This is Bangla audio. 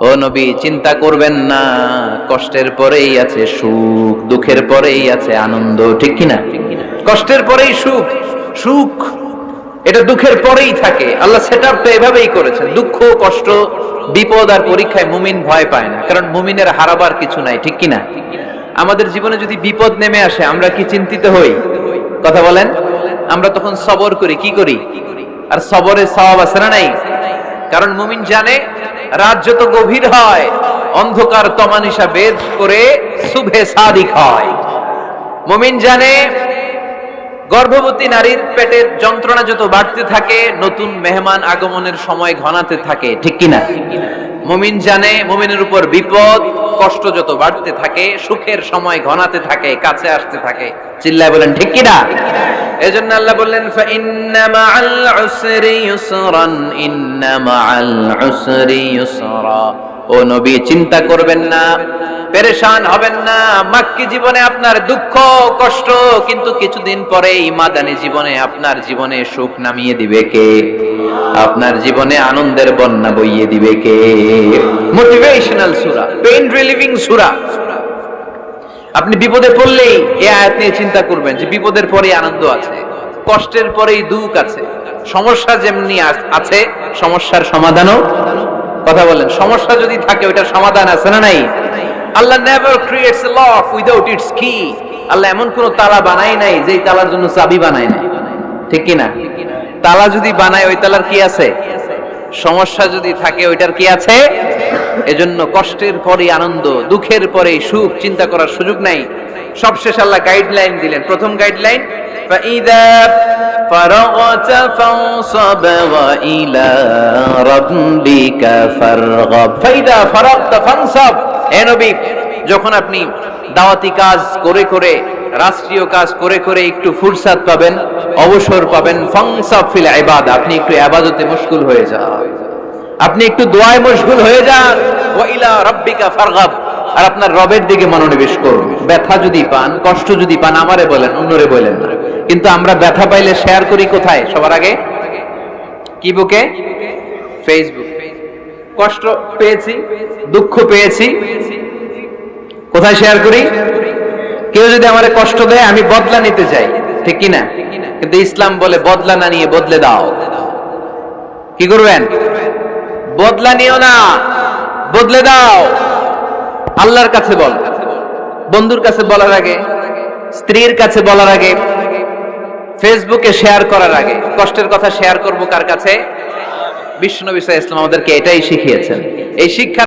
ও নবী, চিন্তা করবেন না, কষ্টের পরেই আছে সুখ, দুঃখের পরেই আছে আনন্দ। ঠিক কিনা? কষ্টের পরেই সুখ, সুখ এটা দুঃখের পরেই থাকে। আল্লাহ সেটআপটা এভাবেই করেছেন। দুঃখ, কষ্ট, বিপদ আর পরীক্ষায় মুমিন ভয় পায় না, কারণ মুমিনের হারাবার কিছু নাই। ঠিক কিনা? আমাদের জীবনে যদি বিপদ নেমে আসে, আমরা কি চিন্তিত হই? কথা বলেন। আমরা তখন সবর করি। কি করি? আর সবরে সওয়াব আছে না নাই? কারণ মুমিন জানে রাত যত গভীর হয়, অন্ধকার তমানিসা বেদ করে সুবহে সাদিক হয়। মুমিন জানে গর্ভবতী নারীর পেটের যন্ত্রণা যত বাড়তে থাকে, নতুন মেহমান আগমনের সময় ঘনাতে থাকে। ঠিক কিনা? মুমিন জানে মুমিনের উপর বিপদ কষ্ট যত বাড়তে থাকে, সুখের সময় ঘনাতে থাকে, কাছে আসতে থাকে। চিল্লায় বলেন ঠিক কিনা? এজন্য আল্লাহ বললেন, ফাইন্না মাআল উসরি ইউসরান, ইন্না মাআল উসরি ইউসরা। ও নবী, চিন্তা করবেন না, পেরেশান হবেন না। মাক্কি জীবনে আপনার দুঃখ কষ্ট, কিন্তু কিছুদিন পরেই মাদানী জীবনে আপনার জীবনে সুখ নামিয়ে দিবে কে? আপনার জীবনে আনন্দের বন্যা বইয়ে দিবে কে? মোটিভেশনাল সূরা, পেইন রিলিভিং সূরা। আপনি বিপদে পড়লেই এই আয়াত নিয়ে চিন্তা করবেন যে বিপদের পরেই আনন্দ আছে, কষ্টের পরেই দুঃখ আছে। সমস্যা যেমনি আছে, সমস্যার সমাধানও। কথা বলেন, সমস্যা যদি থাকে ওইটার সমাধান আছে না নাই? আল্লাহ never creates a lock without its key. আল্লাহ এমন কোন তালা বানায় নাই যেই তালার জন্য চাবি বানায় নাই। ঠিক কি না? তালা যদি বানায়, ওই তালার কি আছে? সমস্যা যদি থাকে, ওইটার কি আছে? এজন্য কষ্টের পরে আনন্দ, দুঃখের পরে সুখ চিন্তা করার সুযোগ নাই। সবশেষ আল্লাহ গাইডলাইন দিলেন। প্রথম গাইডলাইন, ফাইদা ফারাগতা ফানসাব ওয়া ইলা রাব্বিকা ফারগাব। ফাইদা ফারাগতা ফানসাব। হে নবী, যখন আপনি দাওয়াতি কাজ করে করে, রাষ্ট্রীয় কাজ করে করে একটু ফুরসাত পাবেন, অবসর পাবেন, ফানসাব ফিল ইবাদা, আপনি একটু ইবাদতে মশগুল হয়ে যান, আপনি একটু দোয়ায় মশগুল হয়ে যান। ওয়া ইলা রাব্বিকা ফারগাব, আর আপনার রবের দিকে মনোনিবেশ করুন। ব্যথা যদি পান, কষ্ট যদি পান, আমারে বলেন, অন্যরে বলেন না। কিন্তু আমরা ব্যথা পাইলে শেয়ার করি কোথায়? সবার আগে কি বুকে? ফেসবুক। কষ্ট পেয়েছি, দুঃখ পেয়েছি, কোথায় শেয়ার করি? কেউ যদি আমারে কষ্ট দেয়, আমি বদলা নিতে চাই। ঠিক কি না? কিন্তু ইসলাম বলে বদলা না নিয়ে বদলে দাও। কি করবেন? বদলা নিও না, বদলে দাও। আল্লাহর কাছে বল, বন্ধুর কাছে বলার আগে, স্ত্রীর কাছে বলার আগে, ফেসবুকে শেয়ার করার আগে, কষ্টের কথা শেয়ার করব কার কাছে? বিশ্বনবী সাল্লাল্লাহু আলাইহি ওয়াসাল্লাম আমাদেরকে এটাই শিখিয়েছেন। এই শিক্ষা